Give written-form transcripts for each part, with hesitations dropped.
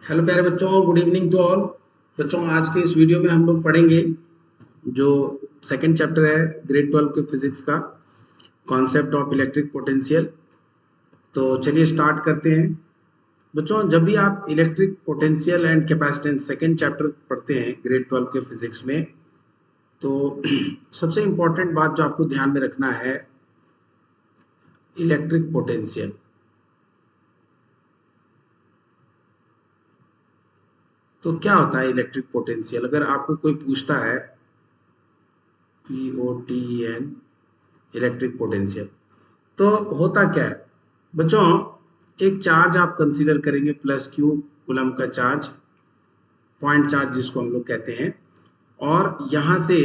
Hello प्यारे बच्चों, good evening to all. बच्चों, आज के इस वीडियो में हम लोग पढ़ेंगे जो सेकंड चैप्टर है ग्रेड 12 के फिजिक्स का, कॉन्सेप्ट ऑफ इलेक्ट्रिक पोटेंशियल। तो चलिए स्टार्ट करते हैं। बच्चों, जब भी आप electric potential and capacitance second chapter पढ़ते हैं ग्रेड 12 के फिजिक्स में, तो सबसे इम्पोर्टेंट बात जो आपको ध्यान में रखना है, इलेक्ट्रिक पोटेंशियल। तो क्या होता है इलेक्ट्रिक पोटेंशियल? अगर आपको कोई पूछता है, POTEN, इलेक्ट्रिक पोटेंशियल, तो होता क्या है बच्चों? एक चार्ज आप कंसीडर करेंगे, प्लस क्यू कूलम का चार्ज, पॉइंट चार्ज जिसको हम लोग कहते हैं। और यहां से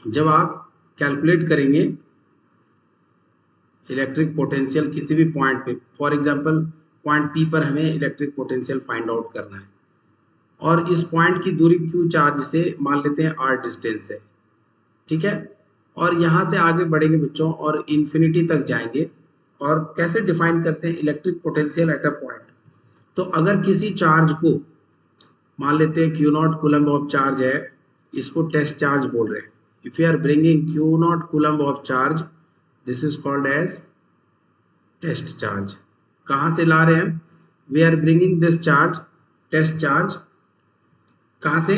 जब आप कैलकुलेट करेंगे इलेक्ट्रिक पोटेंशियल किसी भी पॉइंट पे, फॉर एग्जांपल पॉइंट पी पर हमें इलेक्ट्रिक पोटेंशियल फाइंड आउट करना है, और इस पॉइंट की दूरी क्यू चार्ज से मान लेते हैं आर डिस्टेंस है, ठीक है। और यहाँ से आगे बढ़ेंगे बच्चों और इन्फिनिटी तक जाएंगे। और कैसे डिफाइन करते हैं electric potential at a point? तो अगर किसी चार्ज को मान लेते हैं Q naught coulomb of charge है, इसको टेस्ट चार्ज बोल रहे हैं। If you are bringing Q naught coulomb of charge, this is called as test charge. कहाँ से ला रहे हैं? We are bringing this charge, test charge, कहाँ से?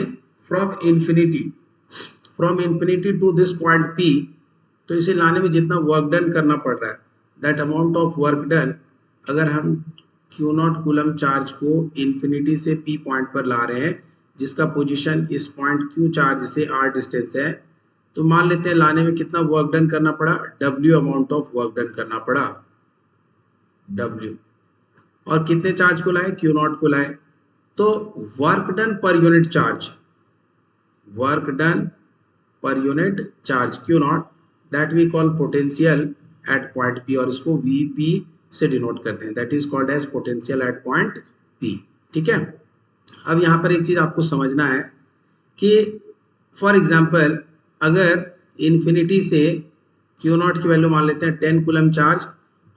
From infinity, from infinity to this point P. तो इसे लाने में जितना वर्क डन करना पड़ रहा है, that amount of work done, अगर हम क्यू नॉट कूलम चार्ज को इन्फिनिटी से पी पॉइंट पर ला रहे हैं, जिसका पोजीशन इस पॉइंट क्यू चार्ज से आर डिस्टेंस है, तो मान लेते हैं लाने में कितना वर्क डन करना पड़ा, W amount of work done करना पड़ा, डब्ल्यू। और कितने चार्ज को लाए? क्यू नॉट को लाए। तो work done per unit charge, work done per unit charge Q naught, that we call potential at point P, और इसको वीपी से डिनोट करते हैं, that is called as potential at point P. ठीक है। अब यहाँ पर एक चीज आपको समझना है कि फॉर एग्जाम्पल अगर इन्फिनिटी से क्यू नॉट की वैल्यू मान लेते हैं 10 कूलम चार्ज,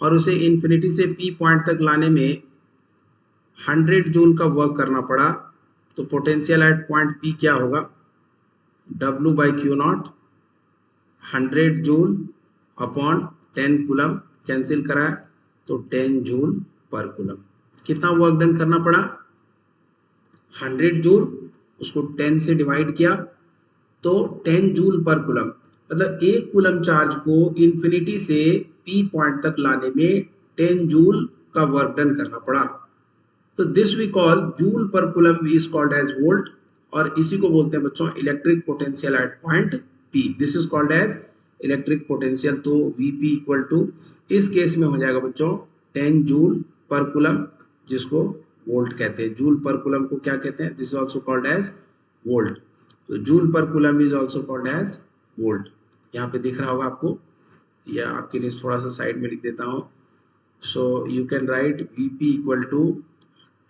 और उसे इन्फिनिटी से पी पॉइंट तक लाने में 100 जूल का वर्क करना पड़ा, तो पोटेंशियल एट पॉइंट पी क्या होगा? W by Q not, 100 joule upon 10 coulomb, cancel करा तो 10 जूल पर कूलम। कितना वर्क डन करना पड़ा? 100 जूल, उसको 10 से डिवाइड किया तो 10 जूल पर कूलम। मतलब एक कूलम चार्ज को इन्फिनिटी से पी पॉइंट तक लाने में 10 जूल का वर्क डन करना पड़ा। तो this we call joule per coulomb is called as volt, और इसी को बोलते हैं बच्चों electric potential at point P. This is called as electric potential. तो Vp इक्वल टू, इस केस में हो जाएगा बच्चों 10 जूल पर कूलम, जिसको वोल्ट कहते हैं। जूल पर कूलम को क्या कहते हैं? This is also called as volt. तो joule per coulomb is also called as volt. यहाँ पे दिख रहा होगा आपको, या आपके लिए थोड़ा सा साइड में लिख देता हूँ। So you can write Vp equal to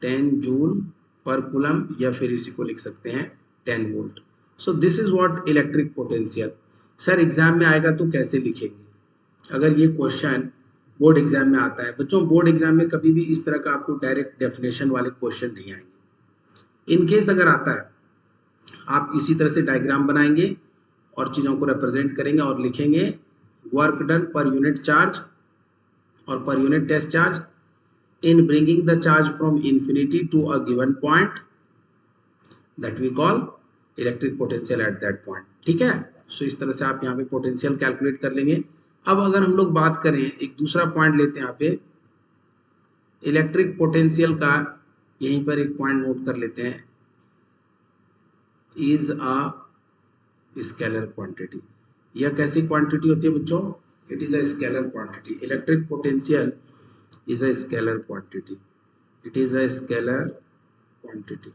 10 joule per coulomb, या फिर इसी को लिख सकते हैं 10 volt. So this is what electric potential. Sir exam में आएगा तो कैसे लिखेंगे? अगर ये क्वेश्चन बोर्ड एग्जाम में आता है बच्चों, बोर्ड एग्जाम में कभी भी इस तरह का आपको डायरेक्ट डेफिनेशन वाले क्वेश्चन नहीं आएंगे। इन केस अगर आता है, आप इसी तरह से डायग्राम बनाएंगे और चीज़ों को रिप्रेजेंट करेंगे और लिखेंगे work done per unit charge और per unit test charge in bringing the charge from infinity to a given point, that we call electric potential at that point। ठीक है। सो इस तरह से आप यहाँ पे पोटेंशियल कैलकुलेट कर लेंगे। अब अगर हम लोग बात करें, एक दूसरा पॉइंट लेते हैं यहाँ पे इलेक्ट्रिक पोटेंशियल का, यहीं पर एक पॉइंट नोट कर लेते हैं, इज अ स्केलर क्वांटिटी। यह कैसी क्वांटिटी होती है बच्चों? It is a scalar quantity. Electric potential is a scalar quantity, it is a scalar quantity।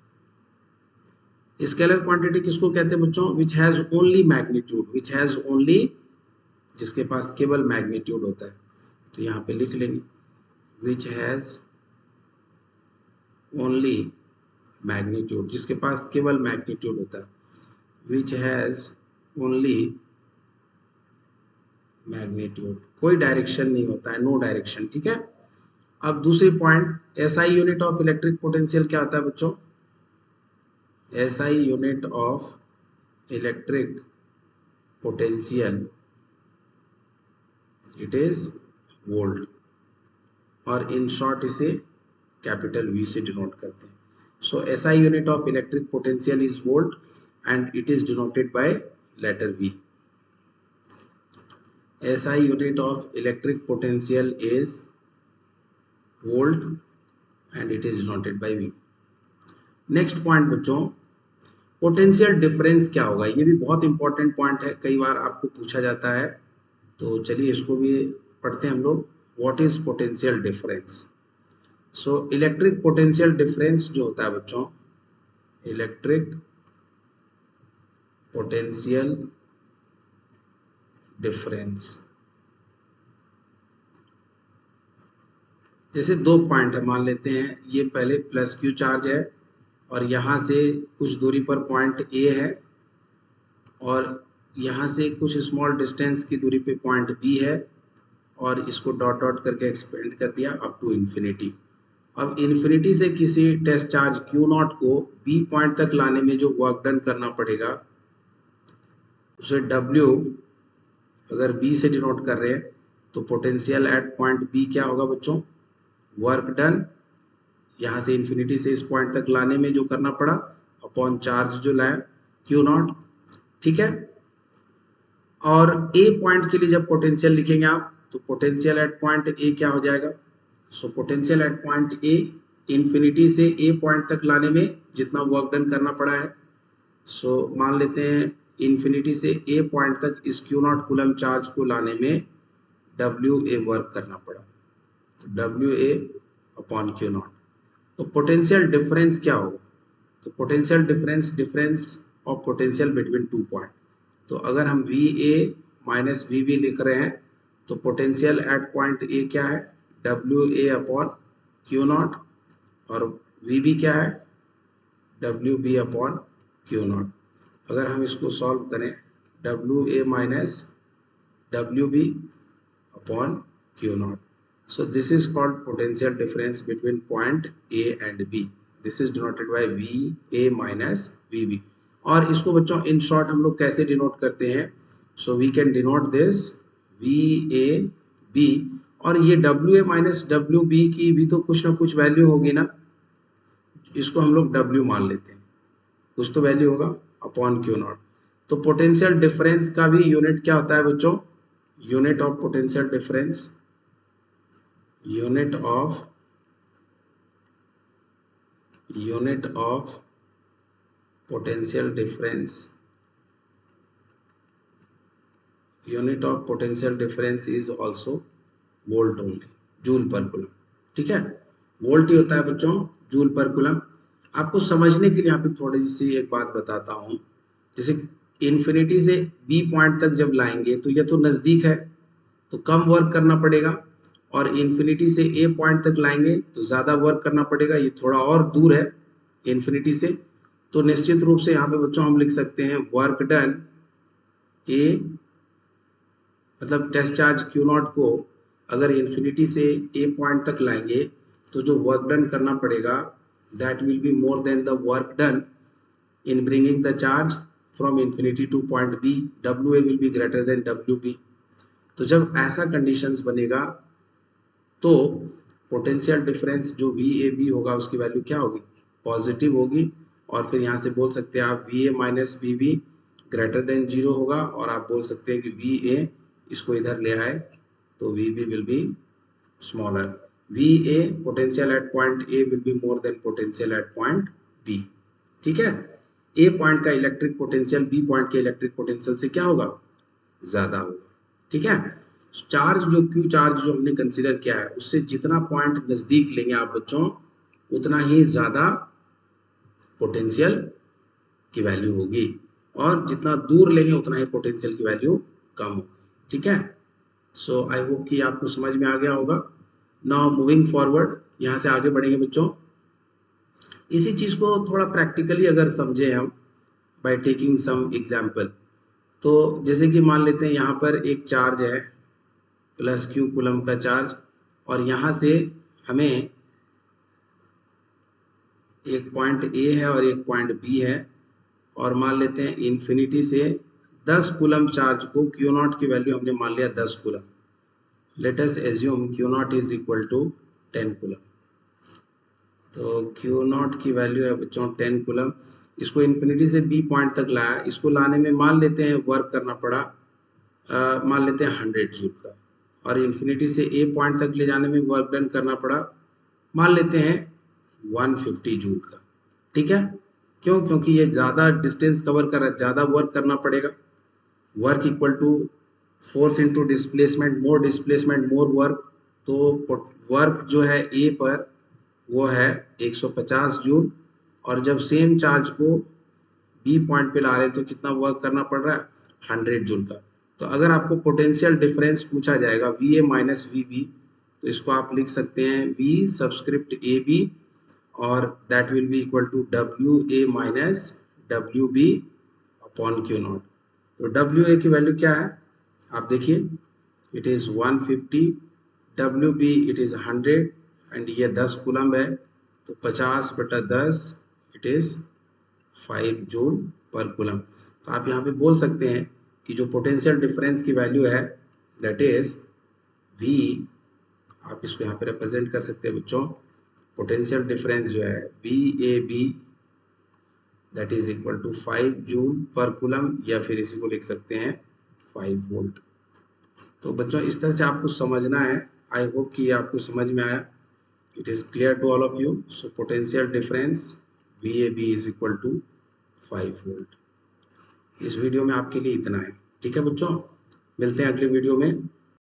Scalar quantity किसको कहते हैं बच्चों? विच has only magnitude, which has only, जिसके पास केवल मैग्नीट्यूड होता है। तो यहाँ पे लिख लेंगे विच हैज ओनली मैग्नीट्यूड, जिसके पास केवल मैग्नीट्यूड होता है, विच हैज ओनली मैग्नीट्यूड। कोई डायरेक्शन नहीं होता है, नो डायरेक्शन। ठीक है। अब दूसरी point SI unit of electric potential क्या होता है बच्चों? SI unit of electric potential it is volt, और इन शॉर्ट इसे कैपिटल वी से डिनोट करते हैं. So SI unit of electric potential is volt and it is denoted by letter V. SI unit of electric potential is volt and it is denoted by V. Next point बच्चों, potential difference क्या होगा? ये भी बहुत important point है, कई बार आपको पूछा जाता है. तो चलिए इसको भी पढ़ते हैं हम लोग. What is potential difference? So electric potential difference जो होता है बच्चों, इलेक्ट्रिक पोटेंशियल डिफरेंस, जैसे दो पॉइंट है मान लेते हैं, ये पहले प्लस क्यू चार्ज है और यहाँ से कुछ दूरी पर पॉइंट ए है और यहाँ से कुछ स्मॉल डिस्टेंस की दूरी पे पॉइंट बी है और इसको डॉट डॉट करके एक्सपेंड कर दिया अप टू इन्फिनिटी. अब इन्फिनिटी से किसी टेस्ट चार्ज क्यू नॉट को बी पॉइंट तक लाने में जो वर्क डन करना पड़ेगा उसे डब्ल्यू अगर बी से डिनोट कर रहे हैं तो पोटेंशियल एट पॉइंट बी क्या होगा बच्चों? वर्क डन यहाँ से इन्फिनिटी से इस पॉइंट तक लाने में जो करना पड़ा अपॉन चार्ज जो लाया क्यू नॉट. ठीक है. और ए पॉइंट के लिए जब पोटेंशियल लिखेंगे आप तो पोटेंशियल एट पॉइंट ए क्या हो जाएगा? So potential at point A infinity से ए पॉइंट तक लाने में जितना वर्क डन करना पड़ा है. सो मान लेते हैं इन्फिनिटी से ए पॉइंट तक इस क्यू नॉट कूलम चार्ज को लाने में डब्ल्यू ए वर्क करना पड़ा. W A upon Q naught. तो पोटेंशियल डिफरेंस क्या होगा? तो potential difference of potential between two point. तो अगर हम V A minus V B लिख रहे हैं तो पोटेंशियल एट पॉइंट ए क्या है? W A upon Q naught, और वी बी क्या है? W B upon Q naught. अगर हम इसको सॉल्व करें W A minus W B upon Q naught. So this is called potential difference between point A and B. This is denoted by VA minus VB. और इसको बच्चों in short हम लोग कैसे denote करते हैं? So we can denote this VAB, और ये WA minus WB की भी तो कुछ ना कुछ वैल्यू होगी ना, इसको हम लोग W मान लेते हैं, कुछ तो वैल्यू होगा अपॉन क्यू नॉट. तो पोटेंशियल डिफरेंस का भी यूनिट क्या होता है बच्चों? Unit of potential difference, unit of potential difference, unit of potential difference is also volt only, joule per coulomb. ठीक है, वोल्ट ही होता है बच्चों जूल पर कूलम. आपको समझने के लिए यहाँ पे थोड़ी सी एक बात बताता हूँ. जैसे इन्फिनिटी से बी पॉइंट तक जब लाएंगे तो यह तो नजदीक है तो कम वर्क करना पड़ेगा, और इन्फिनिटी से ए पॉइंट तक लाएंगे तो ज़्यादा वर्क करना पड़ेगा, ये थोड़ा और दूर है इन्फिनिटी से. तो निश्चित रूप से यहाँ पे बच्चों हम लिख सकते हैं वर्क डन ए, मतलब टेस्ट चार्ज क्यू नॉट को अगर इन्फिनिटी से ए पॉइंट तक लाएंगे तो जो वर्क डन करना पड़ेगा that will be more than the work done in bringing the charge from infinity to point B. W A will be greater than W B. तो जब ऐसा कंडीशंस बनेगा तो पोटेंशियल डिफरेंस जो वी ए बी होगा उसकी value क्या होगी? पॉजिटिव होगी. और फिर यहाँ से बोल सकते हैं आप V A minus V B greater than zero होगा, और आप बोल सकते हैं कि वी ए इसको इधर ले आए तो V B will be smaller. V A potential at point A will be more than potential at point B. ठीक है, ए पॉइंट का इलेक्ट्रिक पोटेंशियल बी पॉइंट के इलेक्ट्रिक पोटेंशियल से क्या होगा? ज्यादा होगा. ठीक है, चार्ज जो क्यू चार्ज जो हमने कंसीडर किया है उससे जितना पॉइंट नजदीक लेंगे आप बच्चों उतना ही ज्यादा पोटेंशियल की वैल्यू होगी, और जितना दूर लेंगे उतना ही पोटेंशियल की वैल्यू कम होगी. ठीक है, सो आई होप कि आपको समझ में आ गया होगा. नाउ मूविंग फॉरवर्ड, यहाँ से आगे बढ़ेंगे बच्चों. इसी चीज को थोड़ा प्रैक्टिकली अगर समझे हम बाय टेकिंग सम एग्जाम्पल, तो जैसे कि मान लेते हैं यहाँ पर एक चार्ज है प्लस क्यू कूलम का चार्ज, और यहाँ से हमें एक पॉइंट ए है और एक पॉइंट बी है, और मान लेते हैं इन्फिनिटी से 10 कूलम चार्ज को क्यू नॉट की वैल्यू हमने मान लिया 10 coulomb. Let us assume Q naught is equal to 10 coulomb. तो क्यू नॉट की वैल्यू है बच्चों 10 कूलम। इसको इन्फिनिटी से बी पॉइंट तक लाया, इसको लाने में मान लेते हैं वर्क करना पड़ा, मान लेते हैं 100 जूल का, और इन्फिनिटी से ए पॉइंट तक ले जाने में वर्क डन करना पड़ा, मान लेते हैं 150 जूल का। ठीक है, क्यों? क्योंकि ये ज़्यादा डिस्टेंस कवर कर रहा है, ज़्यादा वर्क करना पड़ेगा। Work equal to force into displacement, more displacement more work. तो वर्क जो है ए पर वो है 150 जूल, और जब सेम चार्ज को बी पॉइंट पे ला रहे हैं तो कितना वर्क करना पड़ रहा है? 100 जूल का। तो अगर आपको पोटेंशियल डिफरेंस पूछा जाएगा V A minus V B, तो इसको आप लिख सकते हैं वी सबस्क्रिप्ट ए बी, और that will be equal to W A minus W B upon Q naught. तो डब्ल्यू ए की वैल्यू क्या है आप देखिए, it is 150, W B it is 100, and ये 10 कूलम है, तो 50 बटा 10 it is 5 joule per coulomb. तो आप यहाँ पे बोल सकते हैं कि जो पोटेंशियल डिफरेंस की वैल्यू है दैट इज वी, आप इसको यहाँ पे रिप्रेजेंट कर सकते हैं बच्चों, पोटेंशियल डिफरेंस जो है V A B that is equal to 5 joule per coulomb, या फिर इसी को लिख सकते हैं 5 वोल्ट। तो बच्चों इस तरह से आपको समझना है। आई होप कि ये आपको समझ में आया। It is clear to all of you. So potential difference V A B is equal to 5 volt. इस वीडियो में आपके लिए इतना है। ठीक है बच्चों, मिलते हैं अगले वीडियो में।